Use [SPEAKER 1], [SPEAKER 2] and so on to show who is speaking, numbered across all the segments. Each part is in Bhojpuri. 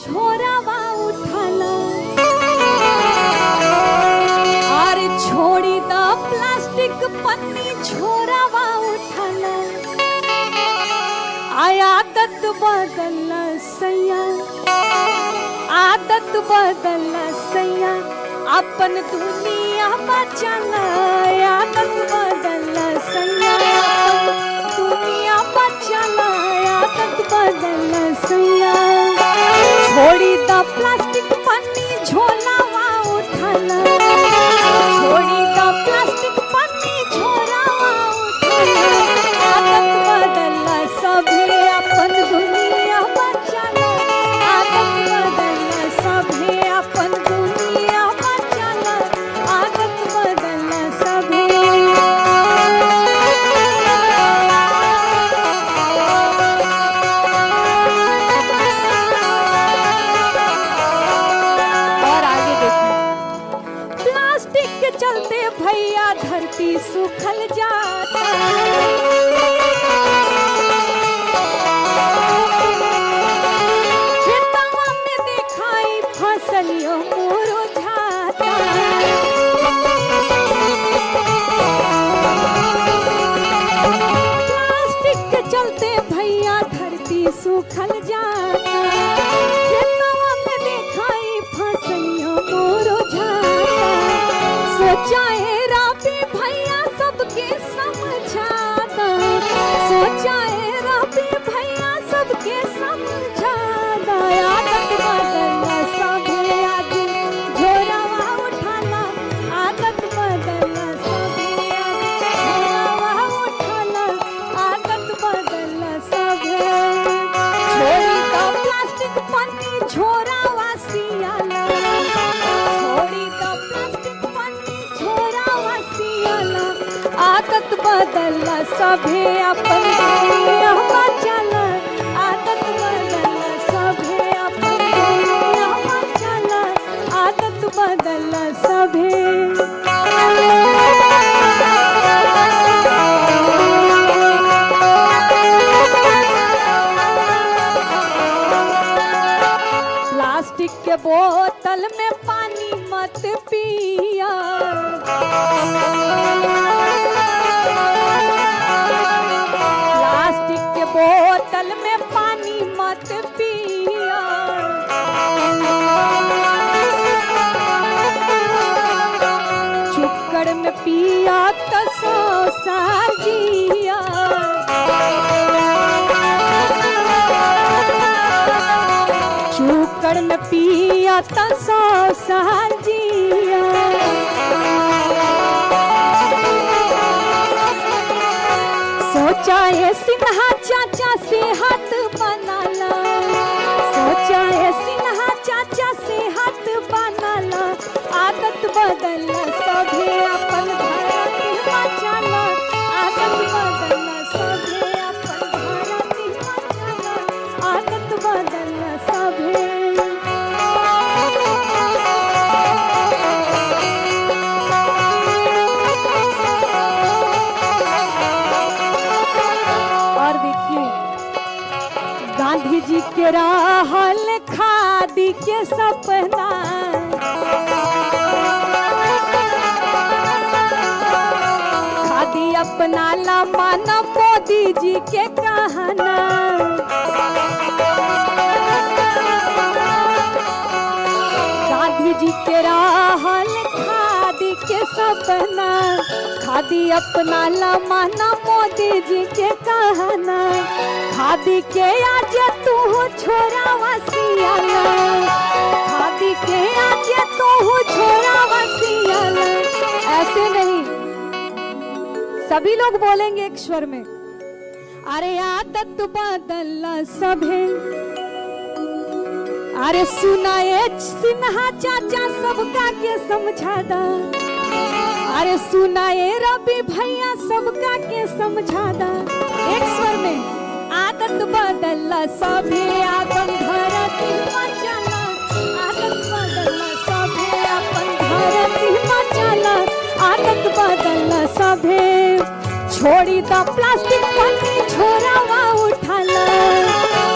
[SPEAKER 1] छोरावा उठाला अरे छोड़ी द प्लास्टिक पन्नी छोरावा उठाला आदत बदल सैया आदत बदल सैया अपन दुनिया बचाना आदत बदल सैया दुनिया बचाना आदत बदल सैया छोड़ी द प्लास्टिक पन्नी झोलावा उठाला छोड़ी द प्लास्टिक पन्नी झोलावा उठाला आदत बदल सभी अपन दुनिया बचाना आदत बदल सभी अपन दुनिया बचाना आदत बदल सभी चलते भैया धरती सूखल जाता खेतवा में दिखाई फसलियों मुरझाता प्लास्टिक के चलते भैया धरती सूखल जाता खेतवा में दिखाई फसलियों मुरझाता सोचाए राबी भैया सबके समझाता सोचाए राबी भैया सबके समझाता आदत बदल सभी आज झोरावा उठाना आदत बदल सभी झोरावा उठाना आदत बदल सभी छोड़ी द प्लास्टिक पन्नी झोरावा सियाला छोड़ी द प्लास्टिक पन्नी झोरावा सियाला आदत बदल सभी अपन दुनिया बचाला आदत बदल सभी अपन दुनिया बचाला आदत बदल सभी प्लास्टिक के बोतल में पानी मत पिया प्लास्टिक के बोतल में पानी मत पिया चुक्कड़ में पिया तो 100 साल जिया चुक्कड़ में पिया तो 100 साल जिया सोचा है सिन्हा चाचा से हाथ बनाला सोचा है सिन्हा चाचा से हाथ बनाला आदत बदल सभी अपन धरती बचाला आदत बदल सभी अपन धरती बचाला आदत बदल सभी गांधी जी के रहल खादी के सपना खादी अपनाला माना मोदी जी के कहना गांधी जी के रहल खादी के सपना खादी अपनाला माना मोदी जी के कहना खादी के आज तू छोरावा सियाला खादी के आज तू छोरावा सियाला ऐसे नहीं सभी लोग बोलेंगे एक स्वर में अरे आदत बदल सभी अरे सुनाए सिन्हा चाचा सबका के समझादा अरे सुनाए रवि भैया सबका के समझादा एक स्वर में आदत बदल सभी अपन धरती बचाला आदत बदल सभी अपन धरती बचाला आदत बदल सभी छोड़ी द प्लास्टिक पन्नी छोरावा उठाला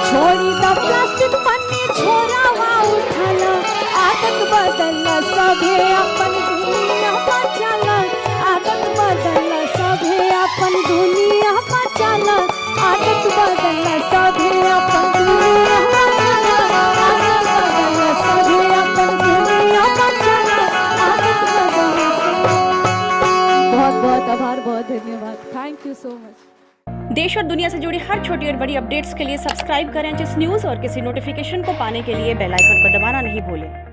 [SPEAKER 1] छोड़ी द प्लास्टिक पन्नी छोरावा थैंक यू सो मच।
[SPEAKER 2] देश और दुनिया से जुड़ी हर छोटी और बड़ी अपडेट्स के लिए सब्सक्राइब करें जिस न्यूज़ और किसी नोटिफिकेशन को पाने के लिए बेल आइकन को दबाना नहीं भूलें।